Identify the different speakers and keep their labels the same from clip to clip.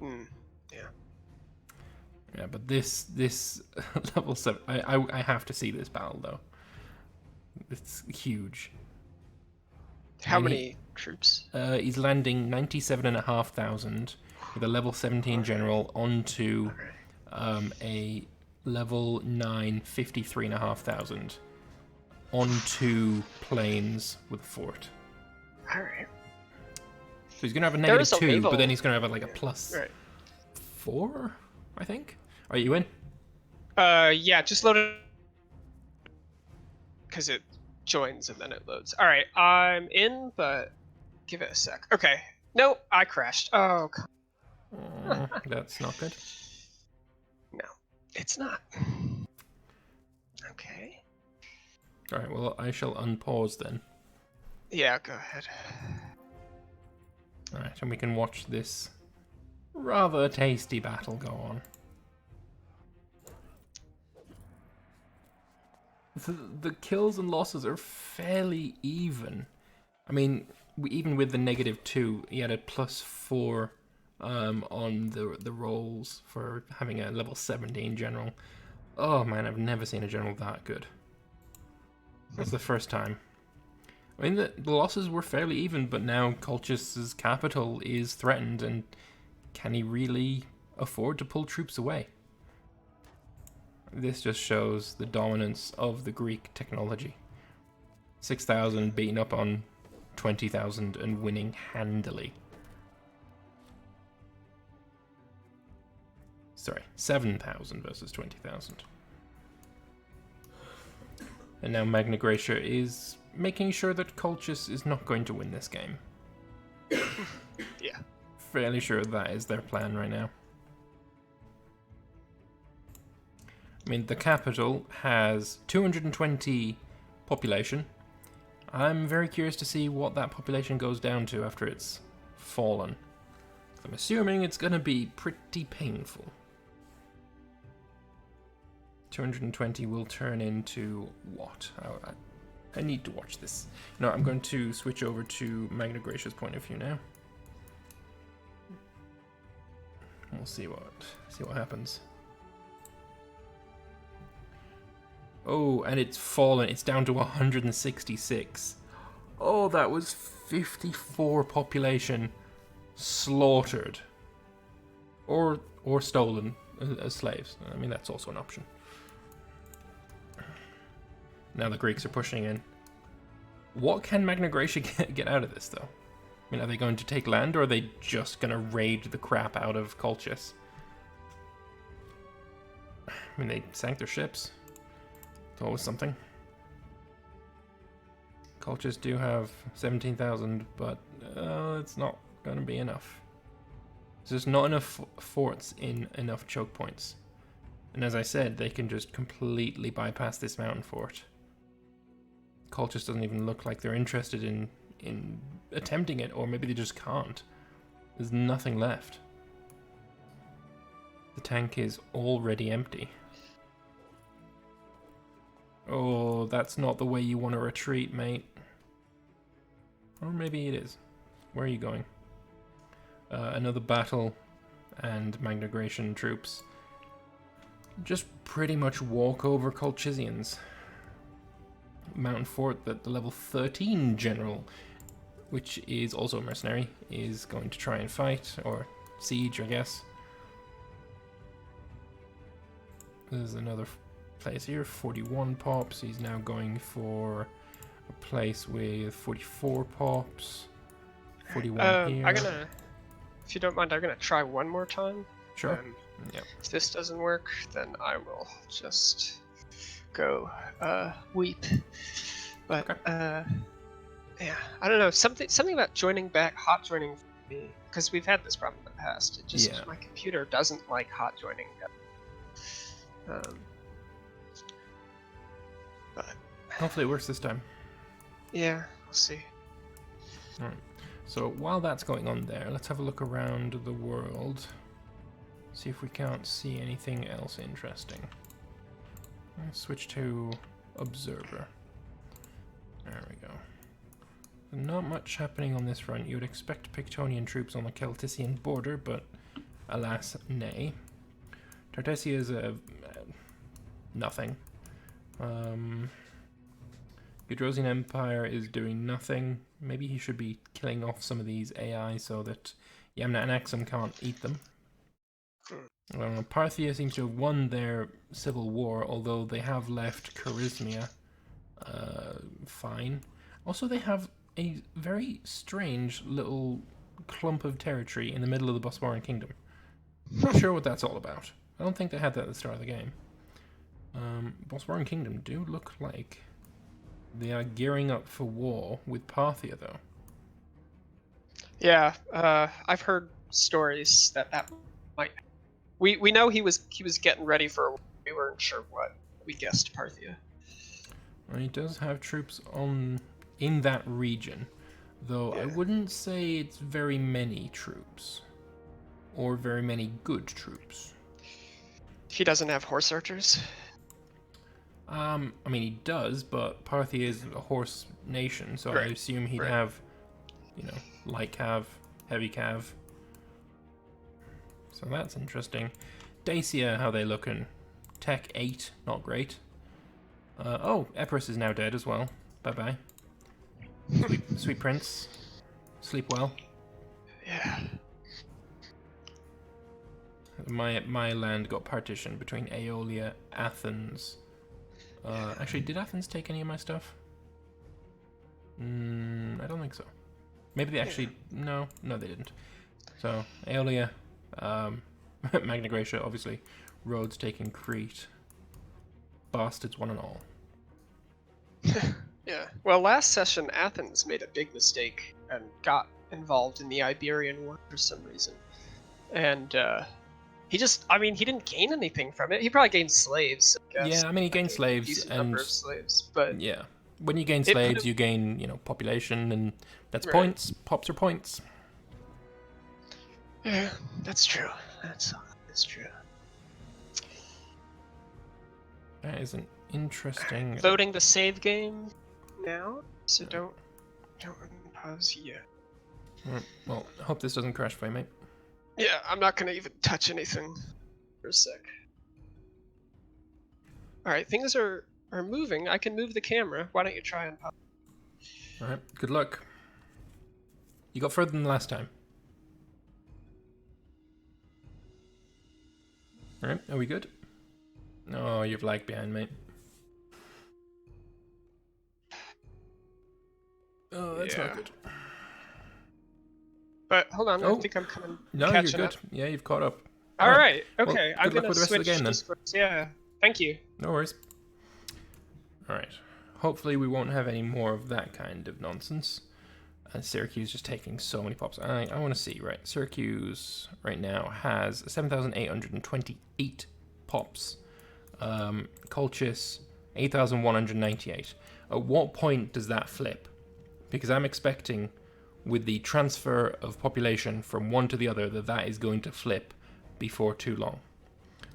Speaker 1: Yeah.
Speaker 2: Yeah, but this level 7, I have to see this battle though. It's huge. I
Speaker 1: How
Speaker 2: mean,
Speaker 1: many troops?
Speaker 2: he's landing 97,500 with a level 17 general onto a level 9 53,500 onto planes with a fort.
Speaker 1: All right.
Speaker 2: So he's gonna have a
Speaker 1: There is a
Speaker 2: -2, but
Speaker 1: naval.
Speaker 2: then he's gonna have like a plus
Speaker 1: Right.
Speaker 2: 4, I think. Are you in?
Speaker 1: Yeah, just load it because it joins and then it loads. All right, I'm in, but give it a sec. Okay. Nope, I crashed. Oh,
Speaker 2: That's not good.
Speaker 1: no, it's not. Okay.
Speaker 2: All right. Well, I shall unpause then.
Speaker 1: Yeah, go ahead.
Speaker 2: All right, and we can watch this rather tasty battle go on. The kills and losses are fairly even. I mean, even with the -2, he had a +4 on the rolls for having a level 17 general. Oh man, I've never seen a general that good. That's the first time. I mean, the losses were fairly even, but now Colchis' capital is threatened, and can he really afford to pull troops away? This just shows the dominance of the Greek technology. 6,000 beating up on 20,000 and winning handily. Sorry, 7,000 versus 20,000. And now Magna Graecia is making sure that Colchis is not going to win this game.
Speaker 1: Yeah.
Speaker 2: Fairly sure that is their plan right now. I mean, the capital has 220 population. I'm very curious to see what that population goes down to after it's fallen. I'm assuming it's going to be pretty painful. 220 will turn into what? I need to watch this. No, I'm going to switch over to Magna Graecia's point of view now. We'll see what happens. Oh, and it's fallen. It's down to 166. Oh, that was 54 population slaughtered. Or stolen as slaves. I mean, that's also an option. Now the Greeks are pushing in. What can Magna Graecia get out of this, though? I mean, are they going to take land, or are they just going to raid the crap out of Colchis? I mean, they sank their ships. It's always something. Colchis do have 17,000, but it's not going to be enough. There's not enough forts in enough choke points. And as I said, they can just completely bypass this mountain fort. Colchis doesn't even look like they're interested in attempting it, or maybe they just can't. There's nothing left. The tank is already empty. Oh, that's not the way you want to retreat, mate. Or maybe it is. Where are you going? Another battle, and Magna Graecian troops just pretty much walk over Colchisians. Mountain fort that the level 13 general, which is also a mercenary, is going to try and fight, or siege, I guess. There's another place here, 41 pops. He's now going for a place with 44 pops. 41 here.
Speaker 1: If you don't mind, I'm gonna try one more time.
Speaker 2: Sure. Yep.
Speaker 1: If this doesn't work, then I will just go weep. But
Speaker 2: Okay.
Speaker 1: yeah, I don't know, something about hot joining for me, because we've had this problem in the past. It just my computer doesn't like hot joining. But
Speaker 2: hopefully it works this time.
Speaker 1: Yeah, we'll see.
Speaker 2: All right. So while that's going on there, let's have a look around the world. See if we can't see anything else interesting. Let's switch to Observer. There we go. Not much happening on this front. You would expect Pictonian troops on the Celtician border, but Alas, nay. Tartessia is a nothing. Eudrosian Empire is doing nothing. Maybe he should be killing off some of these AI so that Yamna and Axum can't eat them. Parthia seems to have won their civil war, although they have left Charismia fine. Also, they have a very strange little clump of territory in the middle of the Bosporan Kingdom. Not sure what that's all about. I don't think they had that at the start of the game. Bosporan Kingdom do look like they are gearing up for war with Parthia, though.
Speaker 1: Yeah, I've heard stories that might. We know he was getting ready for. We weren't sure what. We guessed Parthia.
Speaker 2: He does have troops in that region, though I wouldn't say it's very many troops, or very many good troops.
Speaker 1: He doesn't have horse archers.
Speaker 2: I mean, he does, but Parthia is a horse nation, so I assume he'd have, light cav, heavy cav. So that's interesting. Dacia, how they looking? Tech 8, not great. Oh, Epirus is now dead as well. Bye-bye. Sweet prince. Sleep well.
Speaker 1: Yeah.
Speaker 2: My land got partitioned between Aeolia, Athens. Actually, did Athens take any of my stuff? I don't think so. Maybe they actually... No, they didn't. So, Aeolia, Magna Graecia, obviously. Rhodes taking Crete. Bastards one and all.
Speaker 1: Yeah. Well, last session, Athens made a big mistake and got involved in the Iberian War for some reason. And, he didn't gain anything from it. He probably gained slaves, I guess.
Speaker 2: Yeah, I mean, he gained slaves and
Speaker 1: number of slaves, but
Speaker 2: yeah, when you gain slaves, you gain population, and that's points. Pops are points.
Speaker 1: Yeah, that's true. That's true.
Speaker 2: That is an interesting.
Speaker 1: Loading the save game now, so don't pause yet.
Speaker 2: Well, I hope this doesn't crash for you, mate.
Speaker 1: Yeah, I'm not gonna even touch anything for a sec. Alright, things are moving. I can move the camera. Why don't you try and pop?
Speaker 2: Alright, good luck. You got further than the last time. Alright, are we good? Oh, you've lagged behind, mate. Oh, that's not good.
Speaker 1: But hold on, I think I'm coming.
Speaker 2: No, you're good.
Speaker 1: Up.
Speaker 2: Yeah, you've caught up.
Speaker 1: All right. Okay,
Speaker 2: well,
Speaker 1: I'm
Speaker 2: gonna
Speaker 1: switch
Speaker 2: with the rest of the game, then.
Speaker 1: Discords. Yeah. Thank you.
Speaker 2: No worries. All right. Hopefully, we won't have any more of that kind of nonsense. Syracuse just taking so many pops. I want to see, right? Syracuse right now has 7,828 pops. Colchis 8,198. At what point does that flip? Because I'm expecting, with the transfer of population from one to the other, that is going to flip before too long.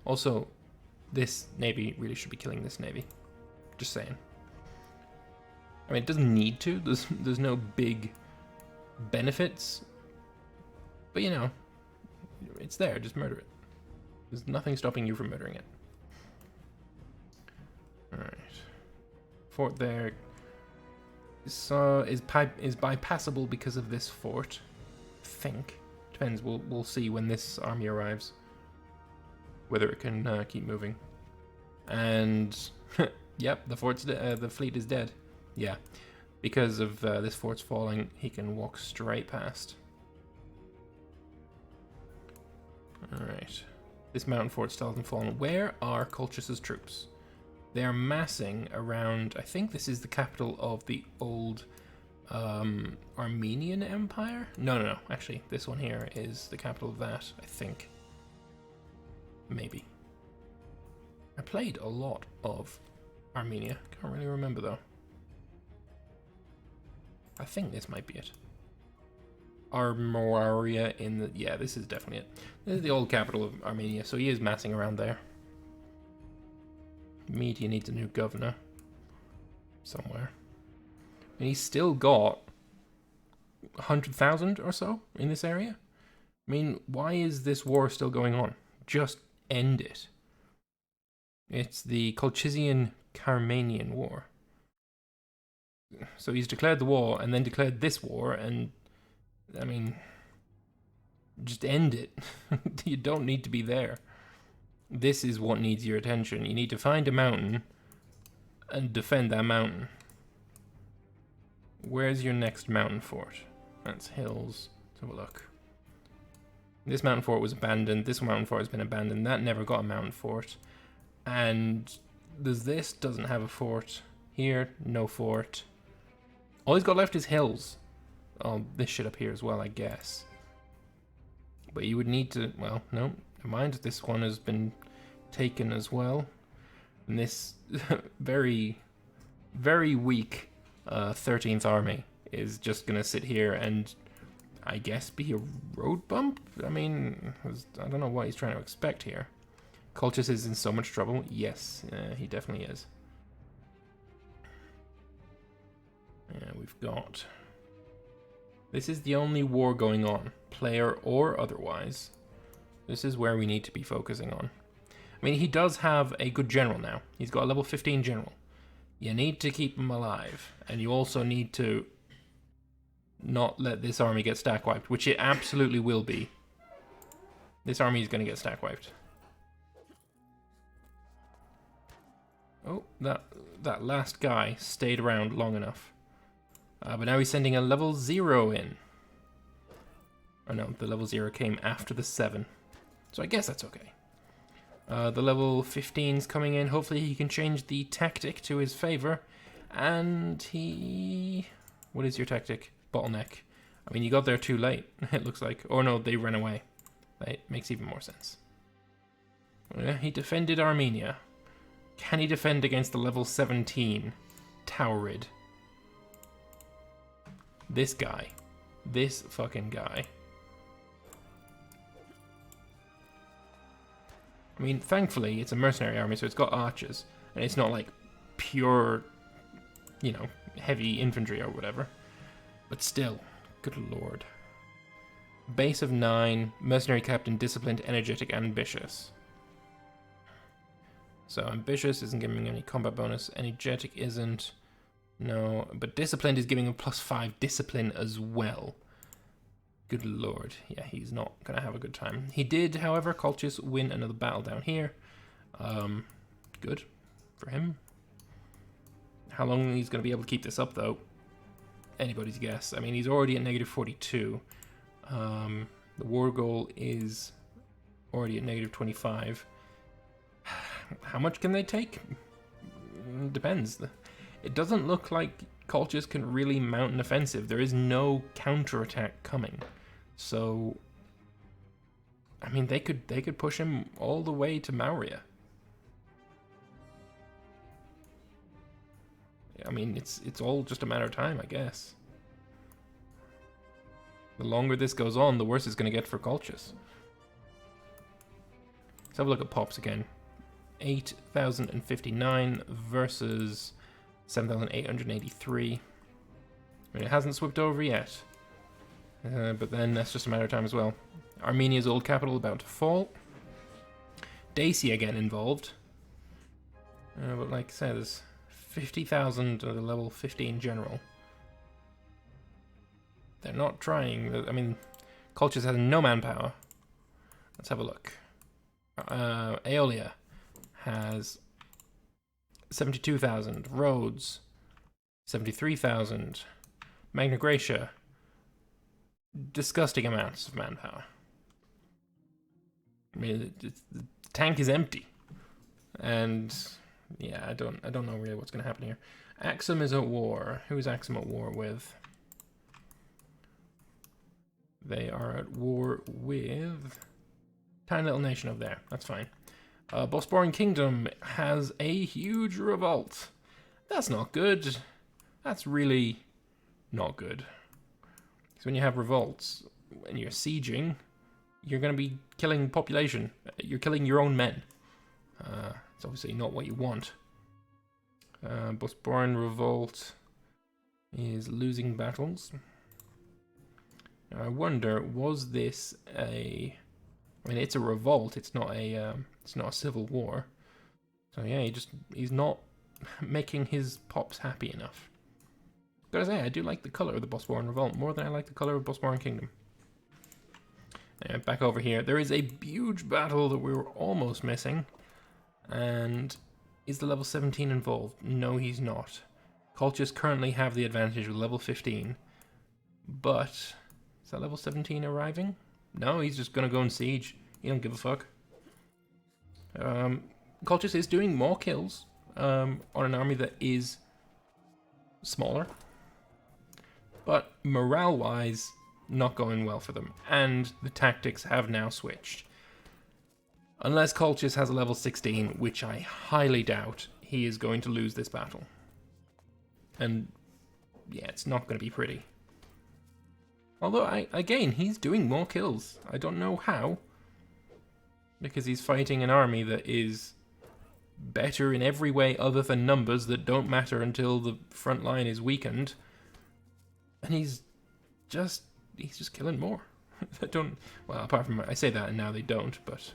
Speaker 2: Also, this navy really should be killing this navy. Just saying. I mean, it doesn't need to. There's no big benefits. But it's there. Just murder it. There's nothing stopping you from murdering it. Alright. Fort there is bypassable because of this fort. I think. Depends. We'll see when this army arrives. Whether it can keep moving. And yep, the fleet is dead. Yeah. Because of this fort's falling, he can walk straight past. Alright. This mountain fort still hasn't fallen. Where are Colchis' troops? They are massing around, I think this is the capital of the old Armenian Empire? No. Actually, this one here is the capital of that, I think. Maybe. I played a lot of Armenia. Can't really remember, though. I think this might be it. Armoria in the... Yeah, this is definitely it. This is the old capital of Armenia, so he is massing around there. Media needs a new governor. Somewhere. And he's still got 100,000 or so in this area. I mean, why is this war still going on? Just end it. It's the Colchizian-Carmanian War. So he's declared the war and then declared this war, and I mean, just end it. You don't need to be there. This is what needs your attention. You need to find a mountain and defend that mountain. Where's your next mountain fort? That's hills. Let's have a look. This mountain fort was abandoned. This mountain fort has been abandoned. That never got a mountain fort. And there's this, doesn't have a fort. Here, no fort. All he's got left is hills. Oh, this shit up here as well, I guess. But you would need to, well, no, never mind. This one has been taken as well. And this very, very weak 13th Army is just going to sit here and, I guess, be a road bump? I mean, I don't know what he's trying to expect here. Colchis is in so much trouble. Yes, he definitely is. Yeah, we've got... This is the only war going on, player or otherwise. This is where we need to be focusing on. I mean, he does have a good general now. He's got a level 15 general. You need to keep him alive. And you also need to not let this army get stack wiped, which it absolutely will be. This army is going to get stack wiped. Oh, that last guy stayed around long enough. But now he's sending a level 0 in. Oh no, the level 0 came after the 7. So I guess that's okay. The level 15's coming in. Hopefully he can change the tactic to his favor. And he... What is your tactic? Bottleneck. I mean, you got there too late, it looks like. Oh no, they ran away. That makes even more sense. Yeah, he defended Armenia. Can he defend against the level 17 Taurid? This guy. This fucking guy. I mean, thankfully, it's a mercenary army, so it's got archers. And it's not like pure, you know, heavy infantry or whatever. But still, good lord. Base of 9, mercenary captain, disciplined, energetic, ambitious. So ambitious isn't giving any combat bonus. Energetic isn't. No, but disciplined is giving him +5 discipline as well. Good lord. Yeah, he's not going to have a good time. He did, however, Colchis win another battle down here. Good for him. How long he's going to be able to keep this up, though? Anybody's guess. I mean, he's already at -42. The war goal is already at -25. How much can they take? Depends. It doesn't look like Colchis can really mount an offensive. There is no counterattack coming. So, I mean, they could push him all the way to Mauria. I mean, it's all just a matter of time, I guess. The longer this goes on, the worse it's going to get for Colchis. Let's have a look at Pops again. 8,059 versus 7,883. I mean, it hasn't swept over yet. But then that's just a matter of time as well. Armenia's old capital about to fall. Dacia again involved. But like I said, there's 50,000 at a level 15 general. They're not trying. I mean, Colchis has no manpower. Let's have a look. Aeolia has 72,000. Rhodes, 73,000. Magna Graecia, disgusting amounts of manpower. I mean, the tank is empty, and yeah, I don't know really what's going to happen here. Axum is at war. Who is Axum at war with? They are at war with tiny little nation over there. That's fine. Bosporan Kingdom has a huge revolt. That's not good. That's really not good. So when you have revolts and you're sieging, you're going to be killing population. You're killing your own men. It's obviously not what you want. Bosporan revolt is losing battles. Now, I wonder, was this a... I mean, it's a revolt. It's not a civil war. So yeah, he's not making his pops happy enough. Gotta say, I do like the color of the Bosporan Revolt more than I like the color of Bosporan Kingdom. Back over here, there is a huge battle that we were almost missing. And is the level 17 involved? No, he's not. Cultures currently have the advantage of level 15. But is that level 17 arriving? No, he's just gonna go and siege. He don't give a fuck. Cultures is doing more kills on an army that is smaller. But morale-wise, not going well for them. And the tactics have now switched. Unless Colchis has a level 16, which I highly doubt, he is going to lose this battle. And yeah, it's not going to be pretty. Although, again, he's doing more kills. I don't know how. Because he's fighting an army that is better in every way other than numbers that don't matter until the front line is weakened. And he's just killing more. Well, apart from, I say that and now they don't, but...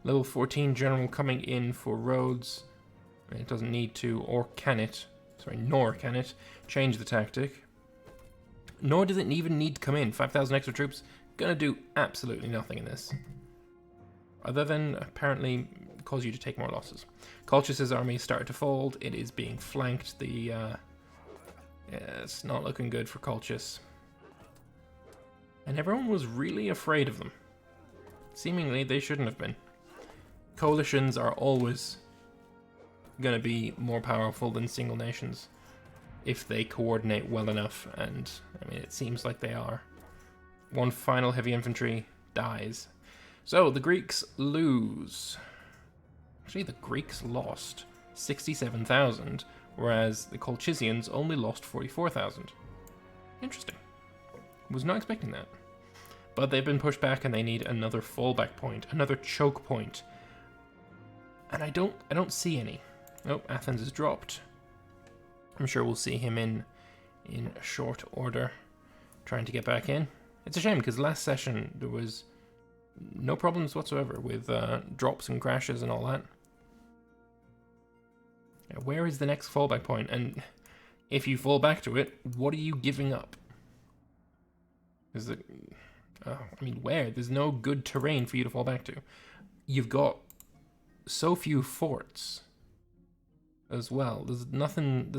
Speaker 2: Level 14 General coming in for Rhodes. I mean, it doesn't need to, or can it, nor can it, change the tactic. Nor does it even need to come in. 5,000 extra troops, gonna do absolutely nothing in this. Other than, apparently, cause you to take more losses. Colchis' army started to fold. It is being flanked. Yeah, it's not looking good for Colchis. And everyone was really afraid of them. Seemingly, they shouldn't have been. Coalitions are always going to be more powerful than single nations if they coordinate well enough, and I mean, it seems like they are. One final heavy infantry dies. So, the Greeks lose. Actually, the Greeks lost 67,000, whereas the Colchisians only lost 44,000. Interesting. Was not expecting that. But they've been pushed back and they need another fallback point, another choke point. And I don't see any. Oh, Athens is dropped. I'm sure we'll see him in short order, trying to get back in. It's a shame because last session there was no problems whatsoever with drops and crashes and all that. Where is the next fallback point? And if you fall back to it, what are you giving up? Is it? I mean, where? There's no good terrain for you to fall back to. You've got so few forts as well. There's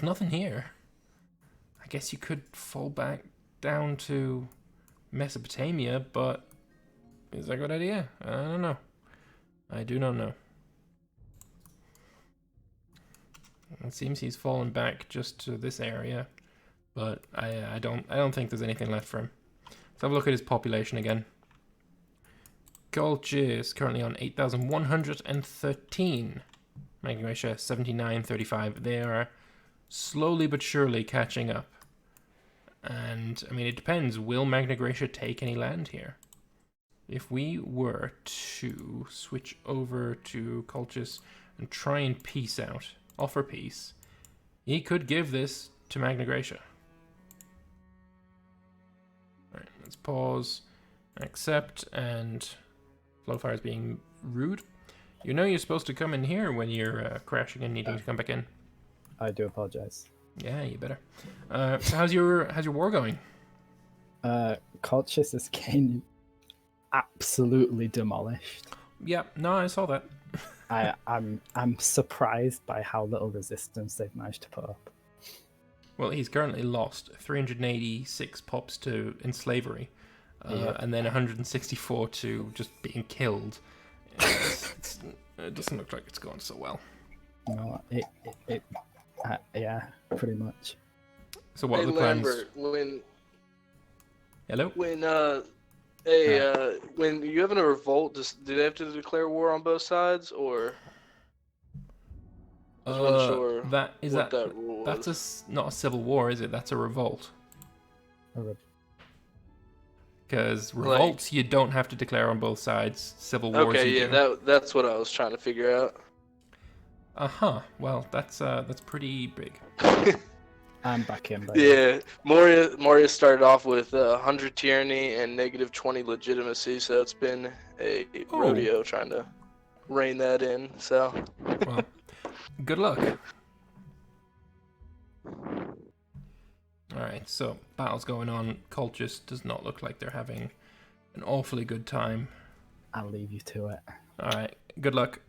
Speaker 2: nothing here. I guess you could fall back down to Mesopotamia, but is that a good idea? I don't know. I do not know. It seems he's fallen back just to this area, but I don't think there's anything left for him. Let's have a look at his population again. Colchis is currently on 8,113. Magna Graecia 7935. They are slowly but surely catching up. And, I mean, it depends. Will Magna Graecia take any land here? If we were to switch over to Colchis and try and peace out, offer peace, he could give this to Magna Graecia. Alright, let's pause, accept, and Flowfire is being rude. You know you're supposed to come in here when you're crashing and needing to come back in.
Speaker 3: I do apologize.
Speaker 2: Yeah, you better. So how's your war going?
Speaker 3: Colchis is getting absolutely demolished.
Speaker 2: Yeah, no, I saw that.
Speaker 3: I'm surprised by how little resistance they've managed to put up.
Speaker 2: Well, he's currently lost 386 pops to enslavery, and then 164 to just being killed. It doesn't look like it's going so well.
Speaker 3: No, yeah, pretty much.
Speaker 2: So what are the plans?
Speaker 4: Lambert,
Speaker 2: Hello?
Speaker 4: when you're having a revolt, do they have to declare war on both sides, or? I was unsure what that rule was.
Speaker 2: That's not a civil war, is it? That's a revolt. Because revolts you don't have to declare on both sides. Civil wars
Speaker 4: Okay,
Speaker 2: you
Speaker 4: yeah,
Speaker 2: do.
Speaker 4: that's what I was trying to figure out.
Speaker 2: Uh-huh. Well, that's pretty big.
Speaker 3: I'm back in.
Speaker 4: Yeah, Moria started off with 100 tyranny and -20 legitimacy, so it's been a rodeo trying to rein that in. So,
Speaker 2: Well, good luck. Alright, so battle's going on. Cultist does not look like they're having an awfully good time.
Speaker 3: I'll leave you to it.
Speaker 2: Alright, good luck.